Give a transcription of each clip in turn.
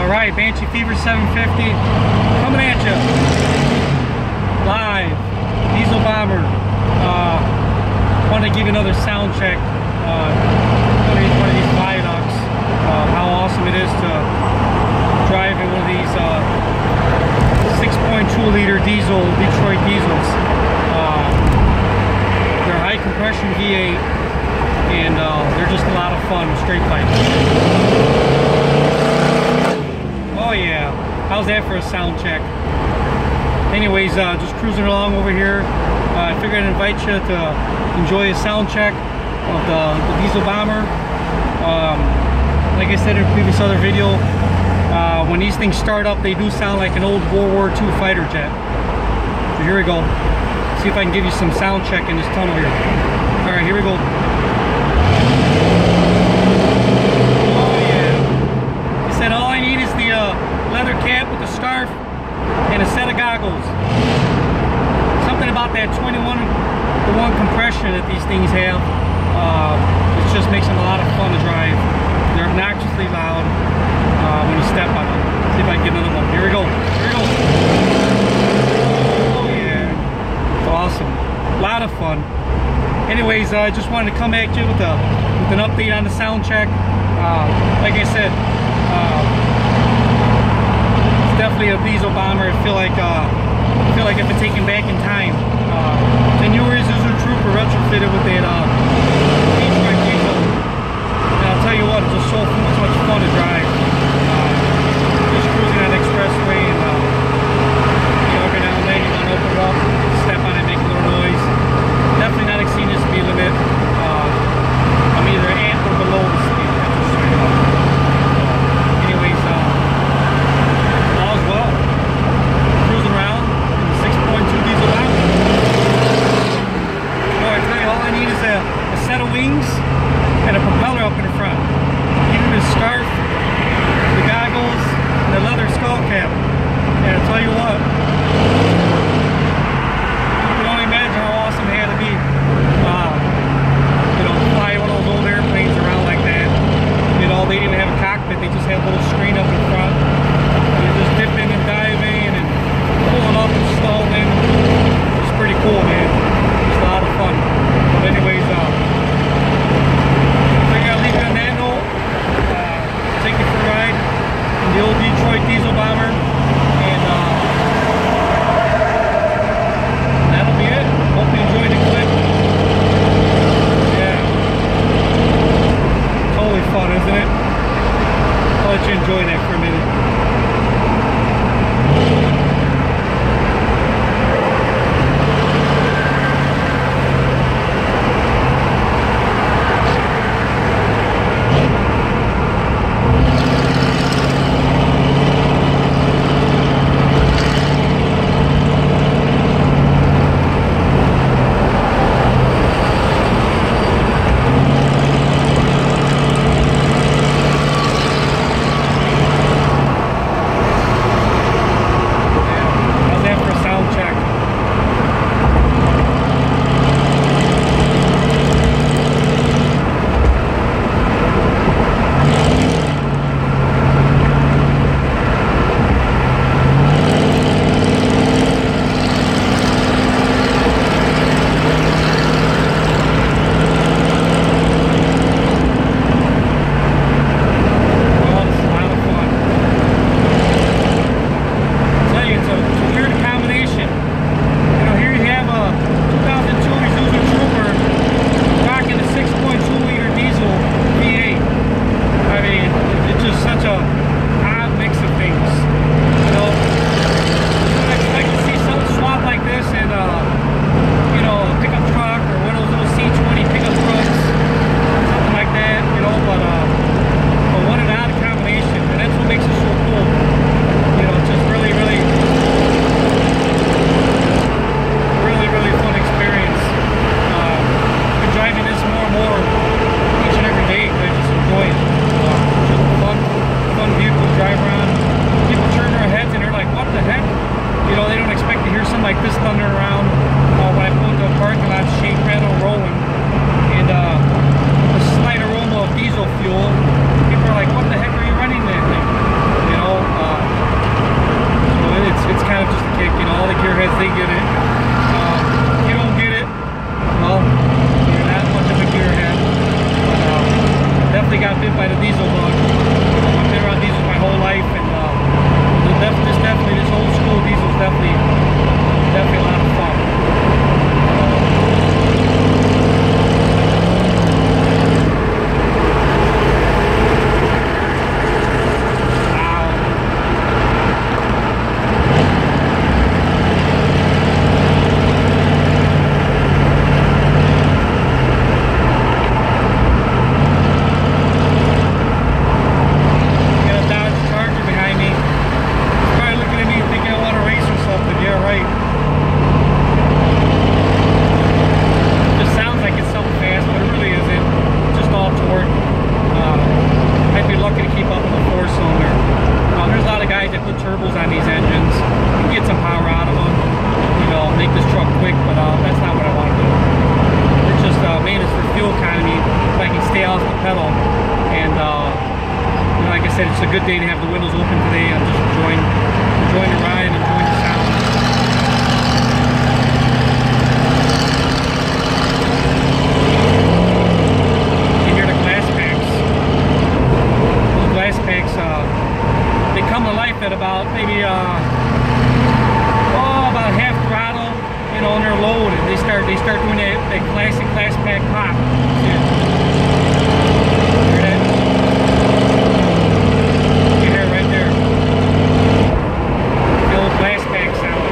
Alright, Banshee Fever 750 coming at you live. Diesel Bomber. Wanted to give you another sound check. One of these viaducts. How awesome it is to drive in one of these 6.2 liter diesel Detroit diesels. They're high compression V8, and they're just a lot of fun. Straight pipe. Oh yeah, how's that for a sound check? Anyways, just cruising along over here. I figured I'd invite you to enjoy a sound check of the Diesel Bomber. Like I said in a previous other video, when these things start up, they do sound like an old World War II fighter jet. So here we go. See if I can give you some sound check in this tunnel here. All right, here we go. Oh yeah. He said all I need is the leather cap with the scarf and a set of goggles. Something about that 21-to-1 compression that these things have, it just makes them a lot of fun to drive. They're obnoxiously loud when you step on them. See if I can get another one. Here we go. Here we go. Oh yeah, it's awesome. A lot of fun. Anyways, I just wanted to come at you with an update on the sound check. Like I said, it's definitely a Diesel Bomber. I feel like I've been taken back in time. The newer Isuzu Trooper retrofitted with that Detroit diesel. And I'll tell you what, it's just so much fun to drive. Just cruising on the expressway, and every now and then you want to open up, step on it, make a little noise. Definitely not exceeding the speed limit. I'm either at or below the speed limit, just so you know. Anyways, all's well. Cruising around in the 6.2 diesel Bomber. I tell you, all I need is a set of wings and a propeller up in the front. Give me the scarf, the goggles, and the leather skull cap. And I'll tell you what, you can only imagine how awesome it had to be. Fly one of those old airplanes around like that. They didn't have a cockpit, they just had a little screen up in front. And you're just dipping and diving and pulling up and stalling. It's pretty cool, man. It's a lot of fun. But anyways, I think I'll leave you on that note. Take you for a ride in the old Detroit Diesel Bomber. And that'll be it. Hope you enjoyed the clip. Yeah. Totally fun, isn't it? I'll let you enjoy that for a minute. said, it's a good day to have the windows open today. I'm just enjoying the ride, enjoying the sound. You hear the glass packs. Those glass packs, they come to life at about maybe about half throttle, you know, on their load, and they start doing that classic glass pack pop. Yeah. Hear that? You hear it right there. The old glass pack sound.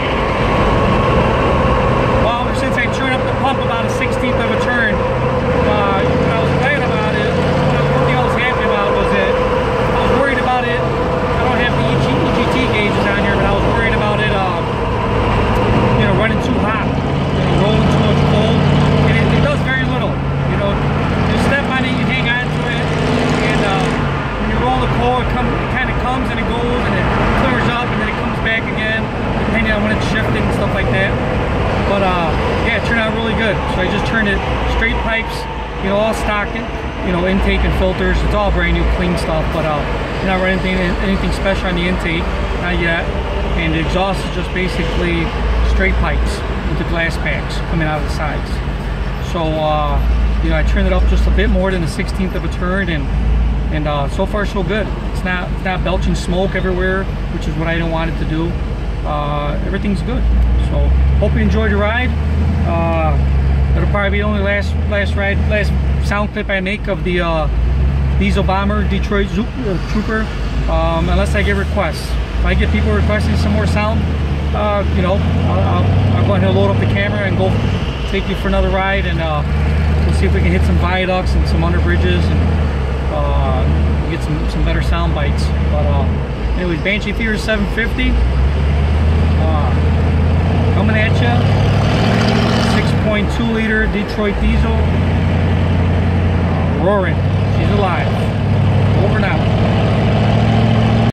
Well, ever since I turned up the pump about a 16th of a turn, what I was glad about it, one thing I was happy about was that I was worried about it. I don't have the EGT gauges on here, but I was worried about it, you know, running too hot, you know, rolling too much cold, and it does very little. You know, you step on it, you hang on to it, and when you roll the coal, it kind of comes and it goes, and it clears up, and then it comes back again, depending on when it's shifting and stuff like that. But yeah, it turned out really good. So I just turned it straight pipes, you know, all stock, you know, intake and filters. It's all brand new, clean stuff. But you're not running anything special on the intake, not yet. And the exhaust is just basically straight pipes with the glass packs coming out of the sides. So you know, I turned it up just a bit more than the 16th of a turn, and so far so good. It's not belching smoke everywhere, which is what I didn't want it to do. Everything's good. So hope you enjoyed the ride. It'll probably be the only last sound clip I make of the Diesel Bomber Detroit Trooper, unless I get requests. If I get people requesting some more sound, you know, I'll go ahead and load up the camera and go take you for another ride, and we'll see if we can hit some viaducts and some under bridges, and get some better sound bites. But anyways, Banshee Fever 750 coming at you. 6.2 liter Detroit diesel, roaring. She's alive. Over now.